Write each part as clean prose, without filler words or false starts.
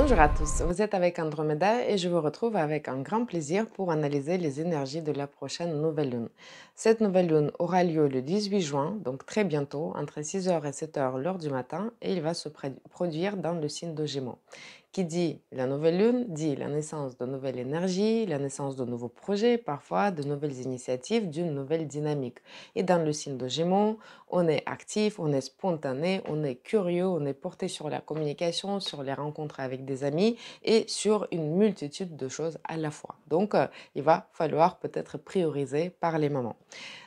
Bonjour à tous, vous êtes avec Andromeda et je vous retrouve avec un grand plaisir pour analyser les énergies de la prochaine nouvelle lune. Cette nouvelle lune aura lieu le 18 juin, donc très bientôt, entre 6 heures et 7 heures l'heure du matin, et il va se produire dans le signe de Gémeaux. Qui dit la nouvelle lune dit la naissance de nouvelles énergies, la naissance de nouveaux projets, parfois de nouvelles initiatives, d'une nouvelle dynamique. Et dans le signe de Gémeaux, on est actif, on est spontané, on est curieux, on est porté sur la communication, sur les rencontres avec des amis et sur une multitude de choses à la fois. Donc, il va falloir peut-être prioriser par les moments.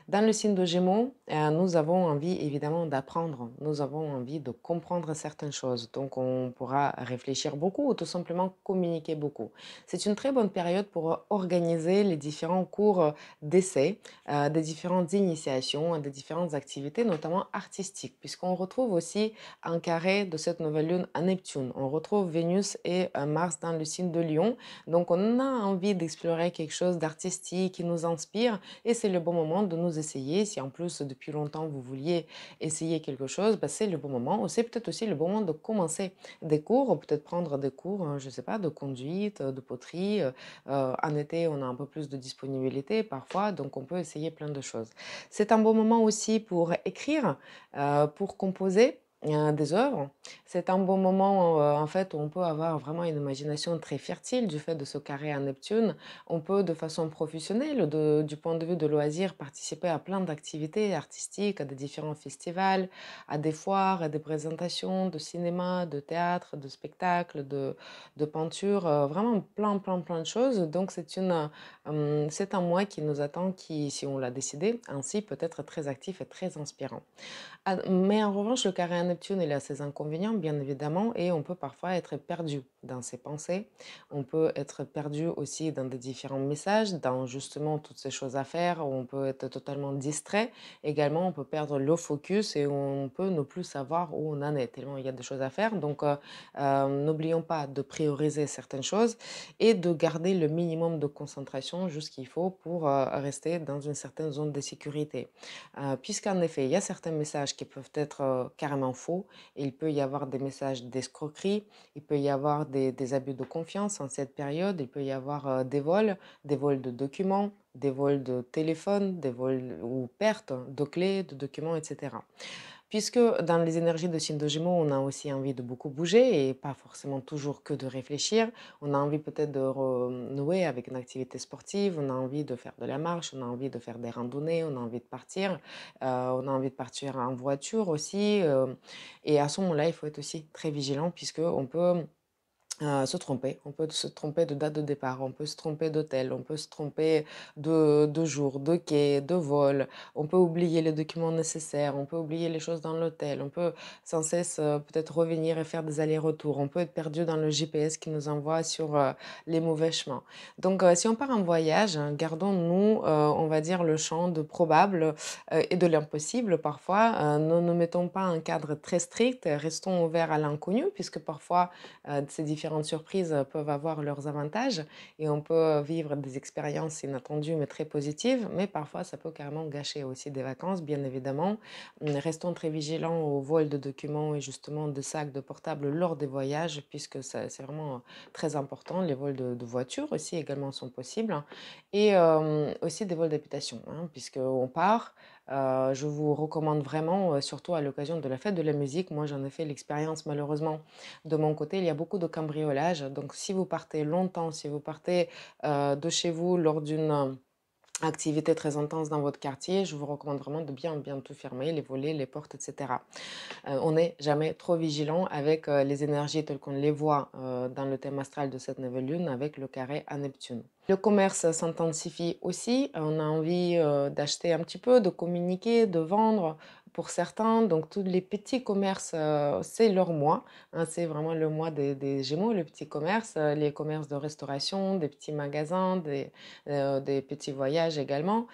Dans le signe de Gémeaux, nous avons envie évidemment d'apprendre, nous avons envie de comprendre certaines choses. Donc on pourra réfléchir beaucoup ou tout simplement communiquer beaucoup. C'est une très bonne période pour organiser les différents cours d'essai, des différentes initiations, des différentes activités, notamment artistiques, puisqu'on retrouve aussi un carré de cette nouvelle lune à Neptune. On retrouve Vénus et Mars dans le signe de Lion. Donc on a envie d'explorer quelque chose d'artistique qui nous inspire et c'est le bon moment de nous essayer. Si en plus depuis longtemps vous vouliez essayer quelque chose, bah, c'est le bon moment. Ou c'est peut-être aussi le bon moment de commencer des cours, ou peut-être prendre des cours, je ne sais pas, de conduite, de poterie. En été, on a un peu plus de disponibilité parfois, donc on peut essayer plein de choses. C'est un bon moment aussi pour écrire, pour composer. Des œuvres. C'est un bon moment en fait où on peut avoir vraiment une imagination très fertile du fait de ce carré à Neptune. On peut de façon professionnelle, du point de vue de loisirs, participer à plein d'activités artistiques, à des différents festivals, à des foires, à des présentations de cinéma, de théâtre, de spectacles, de peinture, vraiment plein de choses. Donc c'est un mois qui nous attend, qui, si on l'a décidé, ainsi peut être très actif et très inspirant. Ah, mais en revanche, le carré à Neptune, il a ses inconvénients, bien évidemment, et on peut parfois être perdu dans ses pensées. On peut être perdu aussi dans des différents messages, dans justement toutes ces choses à faire, où on peut être totalement distrait. Également, on peut perdre le focus et on peut ne plus savoir où on en est, tellement il y a des choses à faire. Donc, n'oublions pas de prioriser certaines choses et de garder le minimum de concentration, juste ce qu'il faut pour rester dans une certaine zone de sécurité. Puisqu'en effet, il y a certains messages qui peuvent être carrément faux. Il peut y avoir des messages d'escroquerie, il peut y avoir des abus de confiance en cette période, il peut y avoir des vols de documents, des vols de téléphone, des vols ou pertes de clés, de documents, etc. Puisque dans les énergies de signe de Gémeaux, on a aussi envie de beaucoup bouger et pas forcément toujours que de réfléchir. On a envie peut-être de renouer avec une activité sportive, on a envie de faire de la marche, on a envie de faire des randonnées, on a envie de partir, on a envie de partir en voiture aussi. Et à ce moment-là, il faut être aussi très vigilant puisque on peut se tromper. On peut se tromper de date de départ, on peut se tromper d'hôtel, on peut se tromper de jour, de quai, de vol. On peut oublier les documents nécessaires, on peut oublier les choses dans l'hôtel, on peut sans cesse peut-être revenir et faire des allers-retours. On peut être perdu dans le GPS qui nous envoie sur les mauvais chemins. Donc si on part en voyage, hein, gardons-nous, on va dire, le champ de probable et de l'impossible parfois. Ne nous mettons pas un cadre très strict, restons ouverts à l'inconnu puisque parfois ces différentes surprises peuvent avoir leurs avantages et on peut vivre des expériences inattendues mais très positives, mais parfois ça peut carrément gâcher aussi des vacances, bien évidemment. Restons très vigilants au vol de documents et justement de sacs de portables lors des voyages, puisque c'est vraiment très important. Les vols de voitures aussi également sont possibles, hein, et aussi des vols d'habitation, hein, puisqu'on part. Je vous recommande vraiment, surtout à l'occasion de la fête de la musique. Moi, j'en ai fait l'expérience malheureusement de mon côté, il y a beaucoup de cambriolage. Donc, si vous partez longtemps, si vous partez de chez vous lors d'une activité très intense dans votre quartier, je vous recommande vraiment de bien tout fermer, les volets, les portes, etc. On n'est jamais trop vigilant avec les énergies telles qu'on les voit dans le thème astral de cette nouvelle lune avec le carré à Neptune. Le commerce s'intensifie aussi, on a envie d'acheter un petit peu, de communiquer, de vendre pour certains. Donc tous les petits commerces, c'est leur mois, hein, c'est vraiment le mois des Gémeaux, le petit commerce, les commerces de restauration, des petits magasins, des petits voyages également.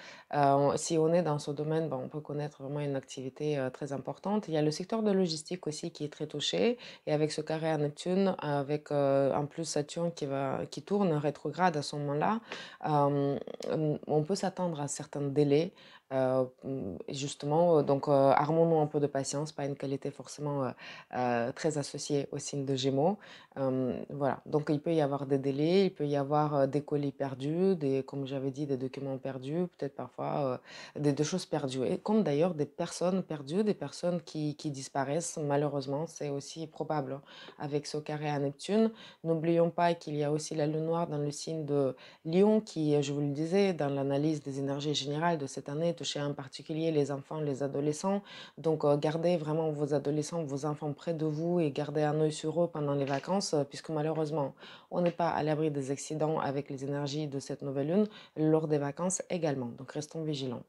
Si on est dans ce domaine, ben, on peut connaître vraiment une activité très importante. Il y a le secteur de logistique aussi qui est très touché. Et avec ce carré à Neptune, avec en plus Saturne qui tourne rétrograde à ce moment-là, on peut s'attendre à certains délais, Et justement, donc armons-nous un peu de patience, pas une qualité forcément, très associée au signe de Gémeaux. Voilà, donc il peut y avoir des délais, il peut y avoir, des colis perdus, des comme j'avais dit, des documents perdus, peut-être parfois, des choses perdues et comme d'ailleurs des personnes perdues, des personnes qui disparaissent malheureusement, c'est aussi probable, hein, avec ce carré à Neptune. N'oublions pas qu'il y a aussi la lune noire dans le signe de Lion qui, je vous le disais, dans l'analyse des énergies générales de cette année, touchait en particulier les enfants, les adolescents. Donc, gardez vraiment vos adolescents, vos enfants près de vous et gardez un œil sur eux pendant les vacances, puisque malheureusement, on n'est pas à l'abri des accidents avec les énergies de cette nouvelle lune lors des vacances également. Donc, restons vigilants.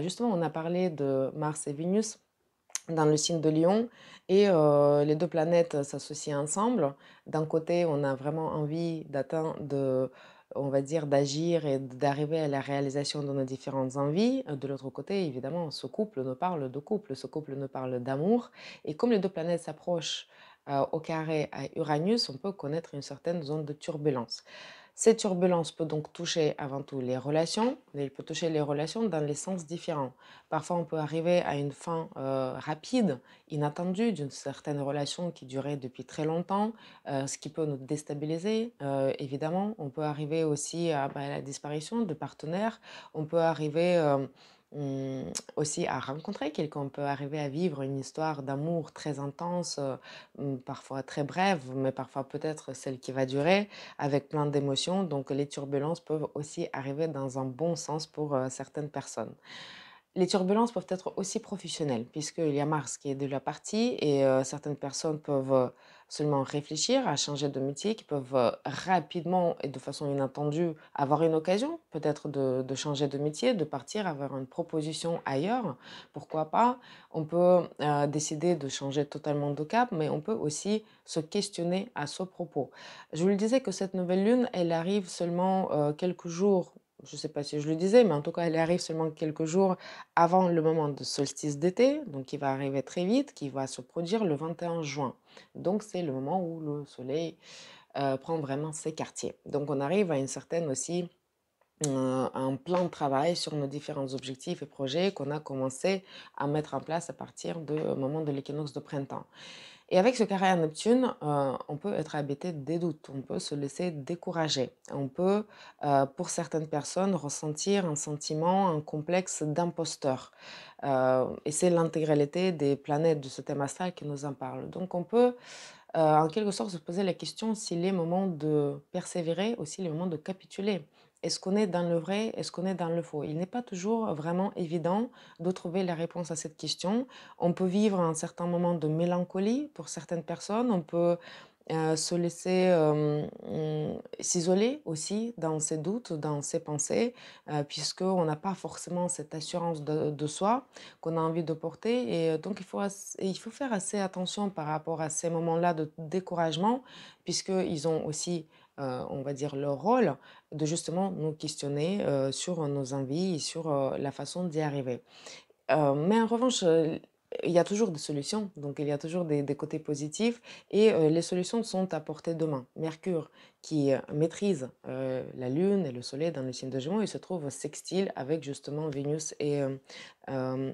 Justement, on a parlé de Mars et Vénus dans le signe de Lion et les deux planètes s'associent ensemble. D'un côté, on a vraiment envie d'atteindre, on va dire, d'agir et d'arriver à la réalisation de nos différentes envies. De l'autre côté, évidemment, ce couple nous parle de couple, ce couple nous parle d'amour. Et comme les deux planètes s'approchent au carré à Uranus, on peut connaître une certaine zone de turbulence. Cette turbulence peut donc toucher avant tout les relations, mais il peut toucher les relations dans les sens différents. Parfois, on peut arriver à une fin rapide, inattendue d'une certaine relation qui durait depuis très longtemps, ce qui peut nous déstabiliser. Évidemment, on peut arriver aussi à la disparition de partenaires. On peut arriver aussi à rencontrer quelqu'un. On peut arriver à vivre une histoire d'amour très intense, parfois très brève, mais parfois peut-être celle qui va durer avec plein d'émotions. Donc les turbulences peuvent aussi arriver dans un bon sens pour certaines personnes. Les turbulences peuvent être aussi professionnelles, puisqu'il y a Mars qui est de la partie et certaines personnes peuvent seulement réfléchir à changer de métier, qui peuvent rapidement et de façon inattendue avoir une occasion peut-être de changer de métier, de partir, avoir une proposition ailleurs. Pourquoi pas? On peut décider de changer totalement de cap, mais on peut aussi se questionner à ce propos. Je vous le disais que cette nouvelle lune, elle arrive seulement quelques jours. Je ne sais pas si je le disais, mais en tout cas, elle arrive seulement quelques jours avant le moment de solstice d'été, donc qui va arriver très vite, qui va se produire le 21 juin. Donc c'est le moment où le soleil prend vraiment ses quartiers. Donc on arrive à une certaine aussi un plan de travail sur nos différents objectifs et projets qu'on a commencé à mettre en place à partir du moment de l'équinoxe de printemps. Et avec ce carré à Neptune, on peut être habité des doutes, on peut se laisser décourager, on peut, pour certaines personnes, ressentir un sentiment, un complexe d'imposteur. Et c'est l'intégralité des planètes de ce thème astral qui nous en parle. Donc on peut, en quelque sorte, se poser la question s'il est moment de persévérer ou s'il est moment de capituler. Est-ce qu'on est dans le vrai? Est-ce qu'on est dans le faux? Il n'est pas toujours vraiment évident de trouver la réponse à cette question. On peut vivre un certain moment de mélancolie pour certaines personnes. On peut se laisser s'isoler aussi dans ses doutes, dans ses pensées, puisqu'on n'a pas forcément cette assurance de soi qu'on a envie de porter. Et donc, il faut faire assez attention par rapport à ces moments-là de découragement, puisqu'ils ont aussi, on va dire, leur rôle de justement nous questionner sur nos envies et sur la façon d'y arriver. Mais en revanche, il y a toujours des solutions, donc il y a toujours des côtés positifs et les solutions sont à portée de main. Mercure qui maîtrise la Lune et le Soleil dans le signe de Gémeaux, il se trouve sextile avec justement Vénus et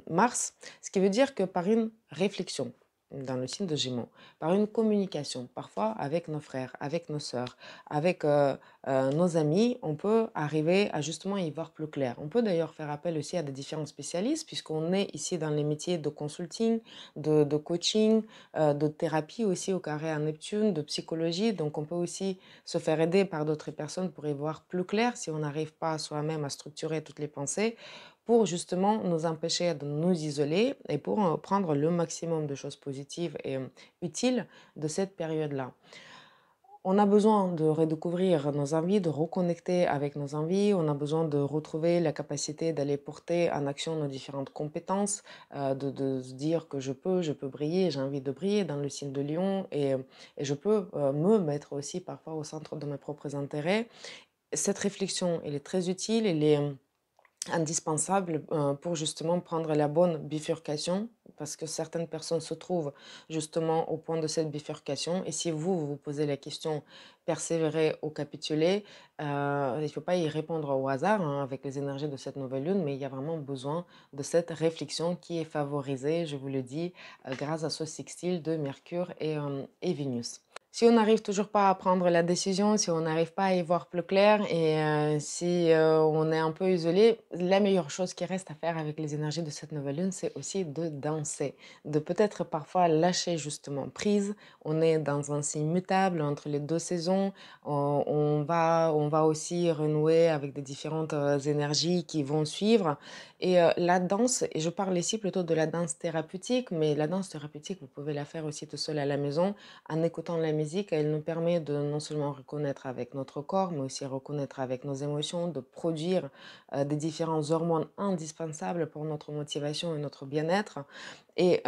Mars, ce qui veut dire que par une réflexion dans le signe de Gémeaux, par une communication, parfois avec nos frères, avec nos sœurs, avec nos amis, on peut arriver à justement y voir plus clair. On peut d'ailleurs faire appel aussi à des différents spécialistes, puisqu'on est ici dans les métiers de consulting, de coaching, de thérapie aussi au carré à Neptune, de psychologie. Donc on peut aussi se faire aider par d'autres personnes pour y voir plus clair si on n'arrive pas soi-même à structurer toutes les pensées, pour justement nous empêcher de nous isoler et pour prendre le maximum de choses positives et utiles de cette période-là. On a besoin de redécouvrir nos envies, de reconnecter avec nos envies. On a besoin de retrouver la capacité d'aller porter en action nos différentes compétences, de se dire que je peux briller, j'ai envie de briller dans le signe de Lion et je peux me mettre aussi parfois au centre de mes propres intérêts. Cette réflexion, elle est très utile, elle est indispensable pour justement prendre la bonne bifurcation, parce que certaines personnes se trouvent justement au point de cette bifurcation. Et si vous vous posez la question, persévérer ou capituler, il ne faut pas y répondre au hasard hein, avec les énergies de cette nouvelle lune, mais il y a vraiment besoin de cette réflexion qui est favorisée, je vous le dis, grâce à ce sextile de Mercure et Vénus. Si on n'arrive toujours pas à prendre la décision, si on n'arrive pas à y voir plus clair et si on est un peu isolé, la meilleure chose qui reste à faire avec les énergies de cette nouvelle lune, c'est aussi de danser, de peut-être parfois lâcher justement prise. On est dans un signe mutable entre les 2 saisons. On va aussi renouer avec des différentes énergies qui vont suivre. Et la danse, et je parle ici plutôt de la danse thérapeutique, mais la danse thérapeutique, vous pouvez la faire aussi tout seul à la maison en écoutant la musique. Elle nous permet de non seulement reconnaître avec notre corps, mais aussi reconnaître avec nos émotions, de produire des différentes hormones indispensables pour notre motivation et notre bien-être. Et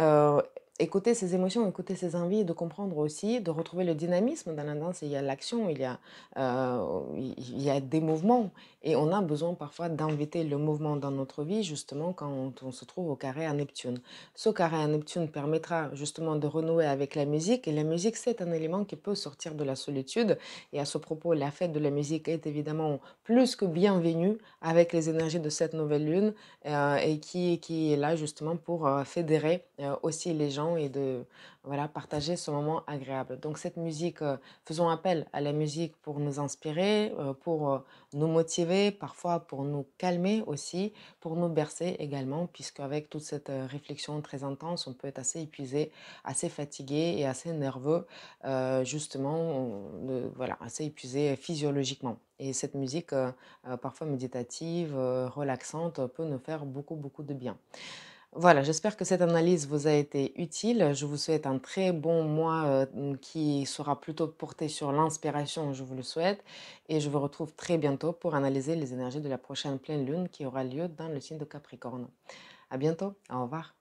écouter ses émotions, écouter ses envies, de comprendre aussi, de retrouver le dynamisme dans la danse. Il y a l'action, il y a des mouvements. Et on a besoin parfois d'inviter le mouvement dans notre vie, justement, quand on se trouve au carré à Neptune. Ce carré à Neptune permettra justement de renouer avec la musique. Et la musique, c'est un élément qui peut sortir de la solitude. Et à ce propos, la fête de la musique est évidemment plus que bienvenue avec les énergies de cette nouvelle lune et qui est là justement pour fédérer aussi les gens et de voilà, partager ce moment agréable. Donc cette musique, faisons appel à la musique pour nous inspirer, pour nous motiver, parfois pour nous calmer aussi, pour nous bercer également, puisque avec toute cette réflexion très intense, on peut être assez épuisé, assez fatigué et assez nerveux, justement, voilà, assez épuisé physiologiquement. Et cette musique, parfois méditative, relaxante, peut nous faire beaucoup, beaucoup de bien. Voilà, j'espère que cette analyse vous a été utile. Je vous souhaite un très bon mois qui sera plutôt porté sur l'inspiration, je vous le souhaite. Et je vous retrouve très bientôt pour analyser les énergies de la prochaine pleine lune qui aura lieu dans le signe de Capricorne. À bientôt, au revoir.